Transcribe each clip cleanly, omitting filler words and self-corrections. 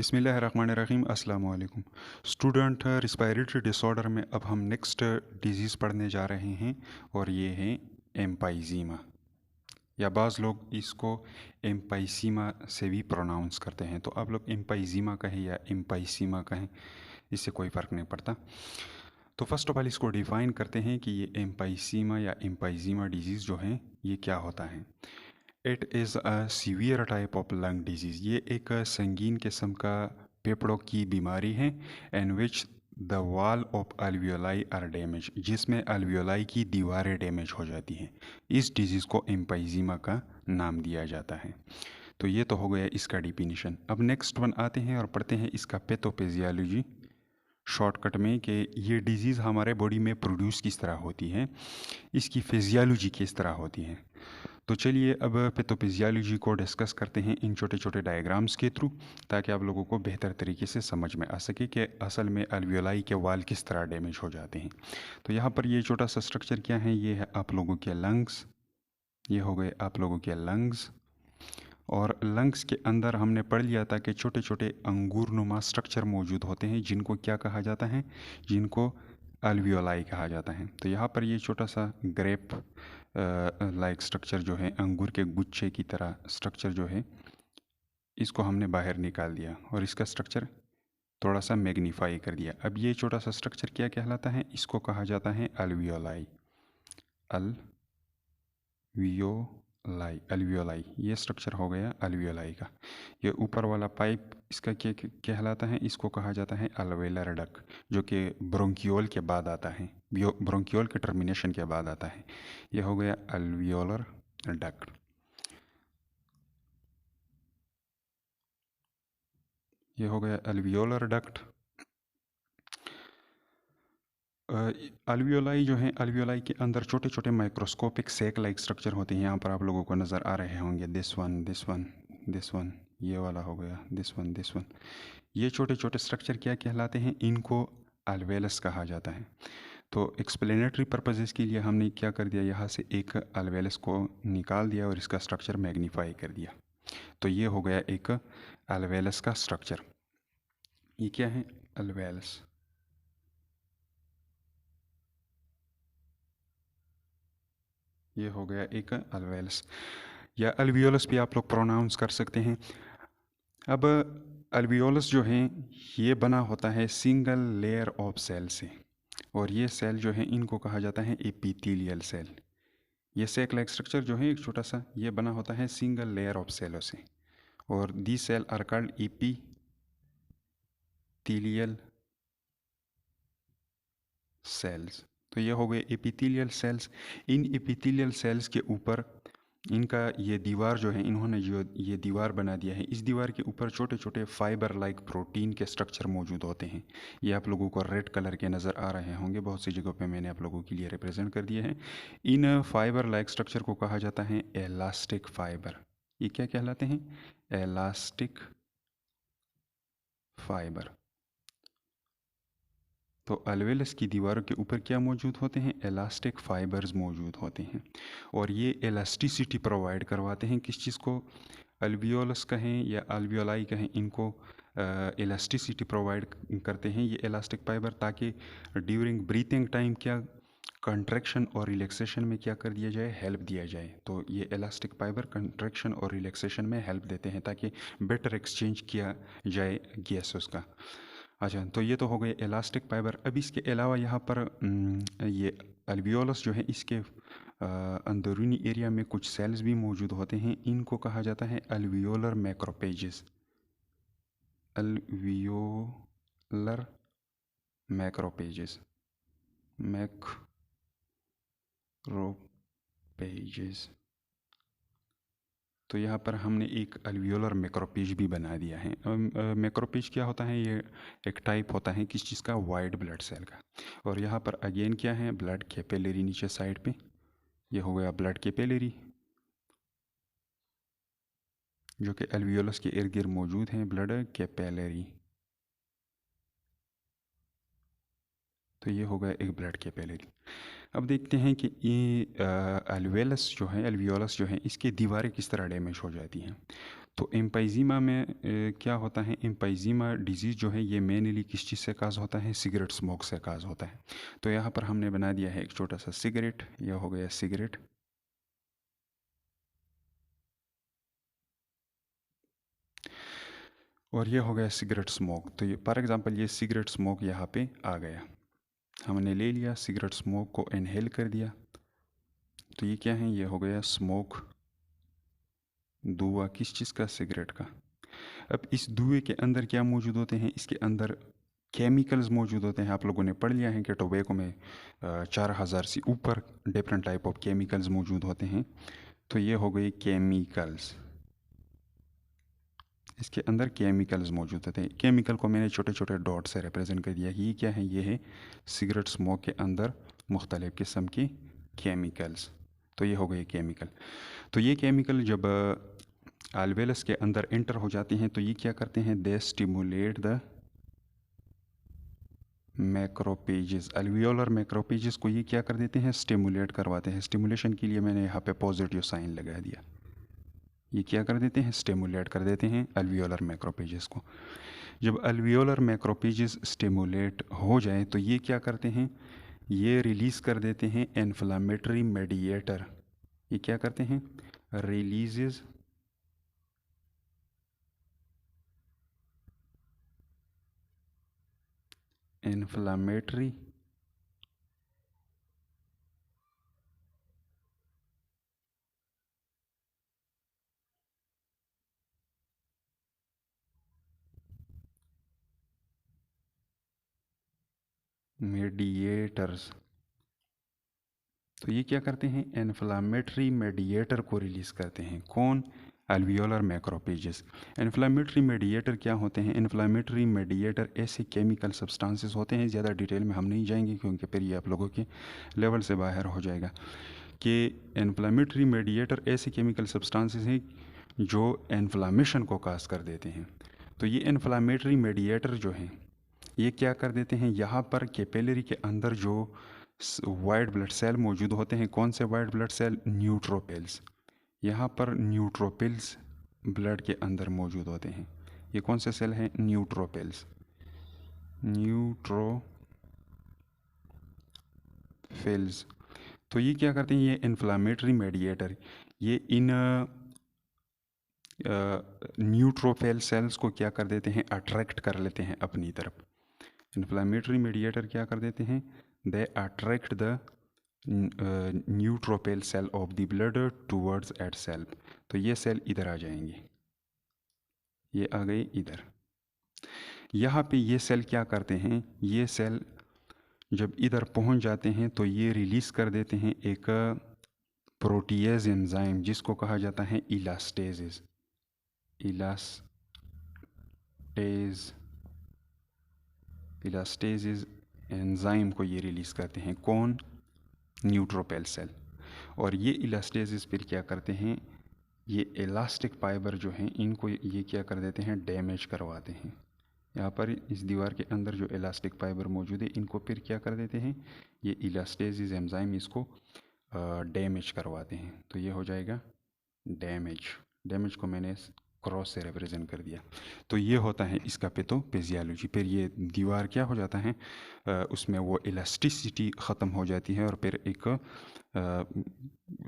बिस्मिल्लाहिर्रहमानिर्रहीम अस्सलाम वालेकुम स्टूडेंट। रिस्पायरेटरी डिसऑर्डर में अब हम नेक्स्ट डिजीज़ पढ़ने जा रहे हैं और ये है एम्पाइजीमा, या बाज़ लोग इसको एम्पाइसीमा से भी प्रोनाउंस करते हैं। तो आप लोग एम्पाइजीमा कहें या एम्पाइसीमा कहें, इससे कोई फ़र्क नहीं पड़ता। तो फर्स्ट ऑफ ऑल इसको डिफ़ाइन करते हैं कि ये एम्पाइसीमा या एम्पाइजीमा डिजीज़ जो है ये क्या होता है। It is a severe type of lung disease. ये एक संगीन किस्म का फेफड़ों की बीमारी है। And which the wall of alveoli are damage, जिसमें अल्वियोलाई की दीवारें डैमेज हो जाती हैं। इस डिजीज़ को एम्पाइजीमा का नाम दिया जाता है। तो ये तो हो गया इसका डिफिनीशन। अब नेक्स्ट वन आते हैं और पढ़ते हैं इसका पैथोफिजियोलॉजी शॉर्टकट में, कि ये डिजीज़ हमारे बॉडी में प्रोड्यूस किस तरह होती है, इसकी फिजियोलॉजी किस तरह होती है। तो चलिए अब पैथोफिजियोलॉजी को डिस्कस करते हैं इन छोटे छोटे डायग्राम्स के थ्रू, ताकि आप लोगों को बेहतर तरीके से समझ में आ सके कि असल में अल्वियोलाई के वाल किस तरह डैमेज हो जाते हैं। तो यहाँ पर ये छोटा सा स्ट्रक्चर क्या है, ये है आप लोगों के लंग्स, ये हो गए आप लोगों के लंग्स। और लंग्स के अंदर हमने पढ़ लिया था कि छोटे छोटे अंगूर नुमा स्ट्रक्चर मौजूद होते हैं, जिनको क्या कहा जाता है, जिनको अल्वियोलाई कहा जाता है। तो यहाँ पर ये छोटा सा ग्रेप लाइक स्ट्रक्चर जो है, अंगूर के गुच्छे की तरह स्ट्रक्चर जो है, इसको हमने बाहर निकाल दिया और इसका स्ट्रक्चर थोड़ा सा मैग्नीफाई कर दिया। अब ये छोटा सा स्ट्रक्चर क्या कहलाता है, इसको कहा जाता है अल्वियोलाई। अल्वियोलाई ये स्ट्रक्चर हो गया अल्वियोलाई का। ये ऊपर वाला पाइप इसका क्या कहलाता है, इसको कहा जाता है अल्वेलर डक्ट, जो कि ब्रोंकियोल के बाद आता है, ब्रोंकियोल के टर्मिनेशन के बाद आता है। ये हो गया अल्वियोलर डक्ट। ये हो गया अल्वियोलर डक्ट। अल्वियोलाई जो है, अल्वियोलाई के अंदर छोटे छोटे माइक्रोस्कोपिक सेक लाइक स्ट्रक्चर होते हैं। यहाँ पर आप लोगों को नज़र आ रहे होंगे, this one, this one, this one, ये वाला हो गया, दिस वन, दिस वन। ये छोटे छोटे स्ट्रक्चर क्या कहलाते हैं, इनको अल्वेलस कहा जाता है। तो एक्सप्लेनेटरी पर्पजेज़ के लिए हमने क्या कर दिया, यहाँ से एक अल्वेलस को निकाल दिया और इसका स्ट्रक्चर मैग्नीफाई कर दिया। तो ये हो गया एक अल्वेलस का स्ट्रक्चर। ये क्या है, अल्वेलस। ये हो गया एक अल्वेलस, या अल्वियोलस भी आप लोग प्रोनाउंस कर सकते हैं। अब अल्वियोलस जो है ये बना होता है सिंगल लेयर ऑफ सेल से, और ये सेल जो है इनको कहा जाता है एपिथेलियल सेल। ये सेक लाइक स्ट्रक्चर जो है एक छोटा सा, ये बना होता है सिंगल लेयर ऑफ सेलों से, और the cell are called epithelial cells. तो ये हो गए एपिथेलियल सेल्स। इन एपिथेलियल सेल्स के ऊपर इनका ये दीवार जो है, इन्होंने जो ये दीवार बना दिया है, इस दीवार के ऊपर छोटे छोटे फाइबर लाइक प्रोटीन के स्ट्रक्चर मौजूद होते हैं। ये आप लोगों को रेड कलर के नज़र आ रहे होंगे, बहुत सी जगहों पे मैंने आप लोगों के लिए रिप्रेजेंट कर दिए हैं। इन फाइबर लाइक स्ट्रक्चर को कहा जाता है एलास्टिक फाइबर। ये क्या कहलाते हैं, एलास्टिक फाइबर। तो अल्वेलस की दीवारों के ऊपर क्या मौजूद होते हैं, इलास्टिक फाइबर्स मौजूद होते हैं, और ये इलास्टिसिटी प्रोवाइड करवाते हैं। किस चीज़ को, अल्वियोलस कहें या अल्वियोलाई कहें, इनको इलास्टिसिटी प्रोवाइड करते हैं ये इलास्टिक फाइबर, ताकि ड्यूरिंग ब्रीथिंग टाइम क्या कंट्रैक्शन और रिलैक्सेशन में क्या कर दिया जाए, हेल्प दिया जाए। तो ये इलास्टिक फाइबर कंट्रैक्शन और रिलैक्सेशन में हेल्प देते हैं, ताकि बेटर एक्सचेंज किया जाए गैसेस का। अच्छा, तो ये तो हो गए इलास्टिक फाइबर। अब इसके अलावा यहाँ पर ये अल्वियोलस जो है, इसके अंदरूनी एरिया में कुछ सेल्स भी मौजूद होते हैं, इनको कहा जाता है alveolar macrophages. Alveolar macrophages, macrophages. तो यहाँ पर हमने एक अल्वियोलर मैक्रोपेज भी बना दिया है। मैक्रोपेज क्या होता है, ये एक टाइप होता है किस चीज़ का, वाइट ब्लड सेल का। और यहाँ पर अगेन क्या है, ब्लड कैपिलरी नीचे साइड पे, ये हो गया ब्लड कैपिलरी, जो कि अल्वियोलस के इर्द गिर्द मौजूद हैं, ब्लड कैपिलरी। तो ये हो गया एक ब्लड कैपिलरी। अब देखते हैं कि ये अल्वेलस जो है, अल्वियोलस जो है, इसकी दीवारें किस तरह डैमेज हो जाती हैं। तो एम्पाइजीमा में क्या होता है, एम्पाइजीमा डिजीज़ जो है ये मेनली किस चीज़ से काज होता है, सिगरेट स्मोक से काज होता है। तो यहाँ पर हमने बना दिया है एक छोटा सा सिगरेट, यह हो गया सिगरेट। और ये हो गया सिगरेट स्मोक। तो ये फॉर एग्ज़ाम्पल ये सिगरेट स्मोक यहाँ पे आ गया, हमने ले लिया सिगरेट स्मोक को इनहेल कर दिया। तो ये क्या है, ये हो गया स्मोक, धुआं किस चीज़ का, सिगरेट का। अब इस धुएं के अंदर क्या मौजूद होते हैं, इसके अंदर केमिकल्स मौजूद होते हैं। आप लोगों ने पढ़ लिया है कि टोबैको में 4000 से ऊपर डिफरेंट टाइप ऑफ केमिकल्स मौजूद होते हैं। तो ये हो गए केमिकल्स, इसके अंदर केमिकल्स मौजूद होते हैं। केमिकल को मैंने छोटे छोटे डॉट से रिप्रेजेंट कर दिया। ये क्या है, ये है सिगरेट स्मोक के अंदर मुख्तलिफ़ किस्म के केमिकल्स। तो ये हो गए केमिकल। तो ये केमिकल जब alveolus के अंदर एंटर हो जाते हैं तो ये क्या करते हैं, दे stimulate the macrophages. Alveolar macrophages को ये क्या कर देते हैं, स्टिमुलेट करवाते हैं। स्टिमुलेशन के लिए मैंने यहाँ पे पॉजिटिव साइन लगा दिया। ये क्या कर देते हैं, स्टिमुलेट कर देते हैं अल्वियोलर मैक्रोपेजेस को। जब अल्वियोलर मैक्रोपेजेस स्टिमुलेट हो जाए तो ये क्या करते हैं, ये रिलीज़ कर देते हैं इन्फ्लामेटरी मेडिएटर। ये क्या करते हैं, रिलीजेस इन्फ्लामेटरी मेडिएटर्स। तो ये क्या करते हैं, इन्फ्लामेटरी मेडिएटर को रिलीज़ करते हैं। कौन, अल्वियोलर मैक्रोपेजेस। इन्फ्लामेटरी मेडिएटर क्या होते हैं, इन्फ्लामेटरी मेडिएटर ऐसे केमिकल सब्सटेंसेस होते हैं, ज़्यादा डिटेल में हम नहीं जाएंगे क्योंकि फिर ये आप लोगों के लेवल से बाहर हो जाएगा। कि इन्फ्लामेटरी मेडिएटर ऐसे केमिकल सब्सटेंसेस हैं जो इन्फ्लामेशन को काज कर देते हैं। तो ये इन्फ्लामेटरी मेडिएटर जो हैं ये क्या कर देते हैं, यहाँ पर कैपिलरी के अंदर जो वाइट ब्लड सेल मौजूद होते हैं, कौन से वाइट ब्लड सेल, न्यूट्रोपिल्स। यहाँ पर न्यूट्रोपिल्स ब्लड के अंदर मौजूद होते हैं। ये कौन से सेल हैं, न्यूट्रोपिल्स, न्यूट्रोफिल्स। तो ये क्या करते हैं, ये इन्फ्लामेटरी मेडिएटर ये इन न्यूट्रोफिल सेल्स को क्या कर देते हैं, अट्रैक्ट कर लेते हैं अपनी तरफ। इन्फ्लामेटरी मेडिएटर क्या कर देते हैं, they attract the neutrophil cell of the blood towards itself. तो ये सेल इधर आ जाएंगे, ये आ गए इधर। यहाँ पे ये सेल क्या करते हैं, ये सेल जब इधर पहुँच जाते हैं तो ये रिलीज़ कर देते हैं एक प्रोटीएज एंजाइम जिसको कहा जाता है इलास्टेजेस। इलास्टेजेस एंजाइम को ये रिलीज़ करते हैं, कौन, न्यूट्रोपिल सेल। और ये इलास्टेजेस फिर क्या करते हैं, ये इलास्टिक फाइबर जो हैं इनको ये क्या कर देते हैं, डैमेज करवाते हैं। यहाँ पर इस दीवार के अंदर जो इलास्टिक फाइबर मौजूद है इनको फिर क्या कर देते हैं, ये इलास्टेजेस एंजाइम इसको डैमेज करवाते हैं। तो ये हो जाएगा डैमेज को मैंने क्रॉस से रिप्रेजेंट कर दिया। तो ये होता है इसका पैथोफिजियोलॉजी। फिर ये दीवार क्या हो जाता है, उसमें वो इलास्टिसिटी ख़त्म हो जाती है और फिर एक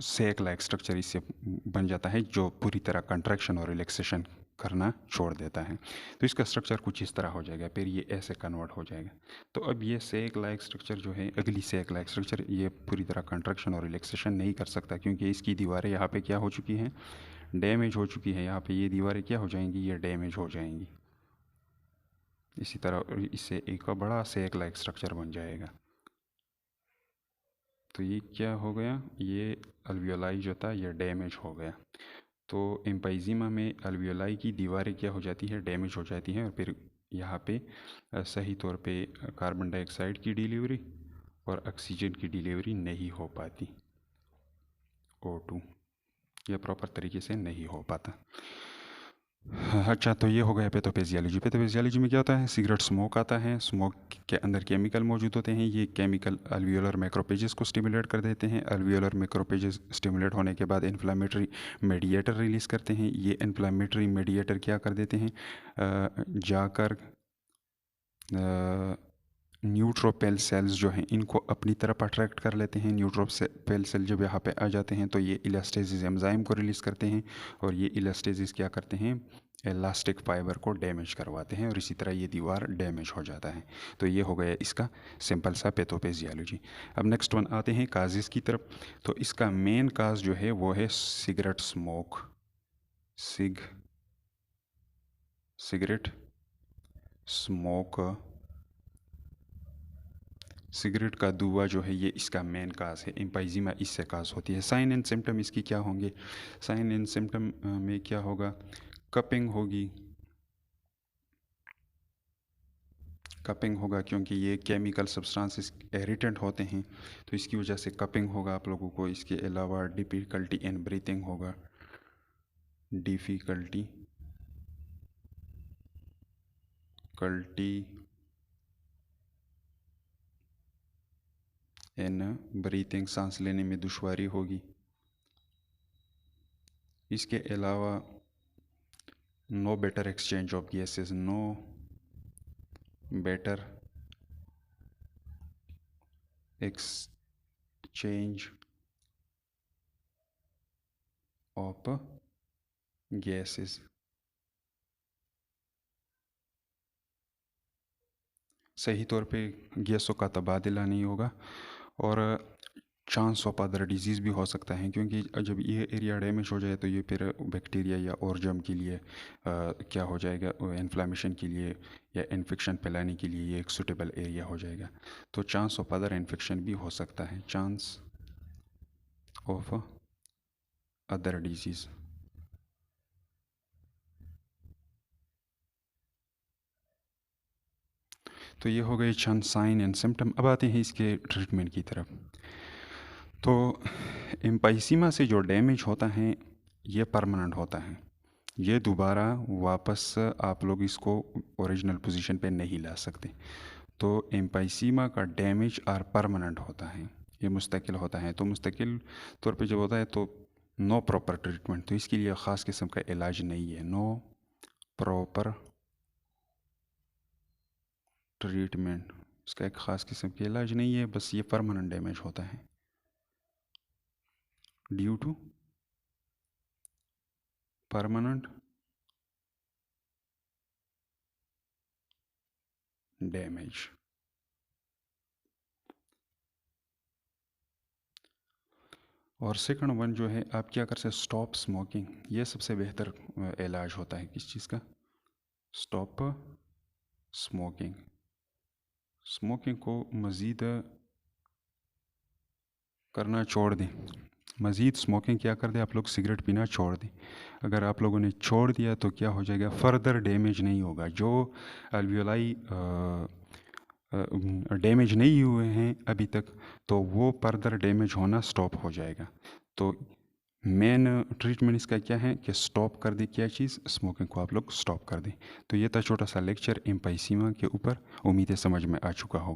सेक लाइक स्ट्रक्चर इससे बन जाता है जो पूरी तरह कंट्रैक्शन और रिलैक्सेशन करना छोड़ देता है। तो इसका स्ट्रक्चर कुछ इस तरह हो जाएगा, फिर ये ऐसे कन्वर्ट हो जाएगा। तो अब ये सेक लाइक स्ट्रक्चर जो है, अगली सेक लाइक स्ट्रक्चर, ये पूरी तरह कंट्रैक्शन और रिलैक्सेशन नहीं कर सकता क्योंकि इसकी दीवारें यहाँ पे क्या हो चुकी हैं, डैमेज हो चुकी है। यहाँ पे ये दीवारें क्या हो जाएंगी, ये डैमेज हो जाएंगी। इसी तरह इससे एक बड़ा सेक लाइक स्ट्रक्चर बन जाएगा। तो ये क्या हो गया, ये अल्वियोलाई जो था ये डैमेज हो गया। तो एम्पाइजीमा में अल्वियोलाई की दीवारें क्या हो जाती है, डैमेज हो जाती हैं और फिर यहाँ पे सही तौर पे कार्बन डाइऑक्साइड की डिलीवरी और ऑक्सीजन की डिलीवरी नहीं हो पाती, O2 यह प्रॉपर तरीके से नहीं हो पाता। हाँ, अच्छा, तो ये हो गया पैथोफिजियोलॉजी। पैथोफिजियोलॉजी में क्या होता है? सिगरेट स्मोक आता है, स्मोक के अंदर केमिकल मौजूद होते हैं, ये केमिकल अल्वियोलर मैक्रोपेजेस को स्टिमुलेट कर देते हैं। अल्वियोलर मैक्रोपेजेस स्टिमुलेट होने के बाद इन्फ्लामेटरी मेडिएटर रिलीज़ करते हैं। ये इन्फ्लामेटरी मेडिएटर क्या कर देते हैं? जाकर न्यूट्रोपेल सेल्स जो हैं इनको अपनी तरफ अट्रैक्ट कर लेते हैं। न्यूट्रोपेल सेल जब यहाँ पे आ जाते हैं तो ये इलास्टेसिस एंजाइम को रिलीज़ करते हैं, और ये इलास्टेसिस क्या करते हैं? इलास्टिक फाइबर को डैमेज करवाते हैं, और इसी तरह ये दीवार डैमेज हो जाता है। तो ये हो गया इसका सिंपल सा पैथोफिजियोलॉजी। अब नेक्स्ट वन आते हैं काजेज़ की तरफ। तो इसका मेन काज जो है वो है cigarette smoke. Cigarette smoke, cigarette का धुआं जो है ये इसका मेन काज है। एम्फाइजीमा इससे काज होती है। साइन एंड सिम्टम इसकी क्या होंगे? साइन एंड सिम्टम में क्या होगा? कपिंग होगी। कपिंग होगा क्योंकि ये केमिकल सब्सटेंसेस इरिटेंट होते हैं, तो इसकी वजह से कपिंग होगा आप लोगों को। इसके अलावा डिफ़िकल्टी इन ब्रीथिंग होगा। डिफ़िकल्टी इन ब्रीथिंग, सांस लेने में दुश्वारी होगी। इसके अलावा no better exchange of gases, no better exchange of gases, सही तौर पे गैसों का तबादला नहीं होगा। और चांस ऑफ अदर डिजीज़ भी हो सकता है, क्योंकि जब ये एरिया डैमेज हो जाए तो ये फिर बैक्टीरिया या और जर्म के लिए क्या हो जाएगा? इन्फ्लामेशन के लिए या इन्फेक्शन फैलाने के लिए ये एक सूटेबल एरिया हो जाएगा। तो चांस ऑफ अदर इन्फेक्शन भी हो सकता है। Chance of other disease. तो ये हो गए चंद साइन एंड सिम्टम। अब आते हैं इसके ट्रीटमेंट की तरफ। तो एम्फाइसीमा से जो डैमेज होता है ये परमानेंट होता है। ये दोबारा वापस आप लोग इसको ओरिजिनल पोजीशन पे नहीं ला सकते। तो एम्फाइसीमा का डैमेज आर परमानेंट होता है, ये मुस्तकिल होता है। तो मुस्तकिल तौर पे जब होता है तो नो प्रॉपर ट्रीटमेंट, तो इसके लिए ख़ास किस्म का इलाज नहीं है। नो प्रॉपर ट्रीटमेंट, इसका एक ख़ास किस्म का इलाज नहीं है, बस ये परमानेंट डैमेज होता है ड्यू टू परमानेंट डैमेज। और सेकंड वन जो है, आप क्या कर सकते? Stop smoking. ये सबसे बेहतर इलाज होता है किस चीज़ का? Stop smoking. स्मोकिंग को मज़ीद करना छोड़ दें। मज़ीद स्मोकिंग क्या कर दें? आप लोग सिगरेट पीना छोड़ दें। अगर आप लोगों ने छोड़ दिया तो क्या हो जाएगा? फर्दर डैमेज नहीं होगा। जो अल्वियोलाई डैमेज नहीं हुए हैं अभी तक, तो वो फर्दर डैमेज होना स्टॉप हो जाएगा। तो मेन ट्रीटमेंट इसका क्या है कि स्टॉप कर दे। क्या चीज़? स्मोकिंग को आप लोग स्टॉप कर दें। तो ये था छोटा सा लेक्चर एम्फाइसीमा के ऊपर। उम्मीद है समझ में आ चुका होगा।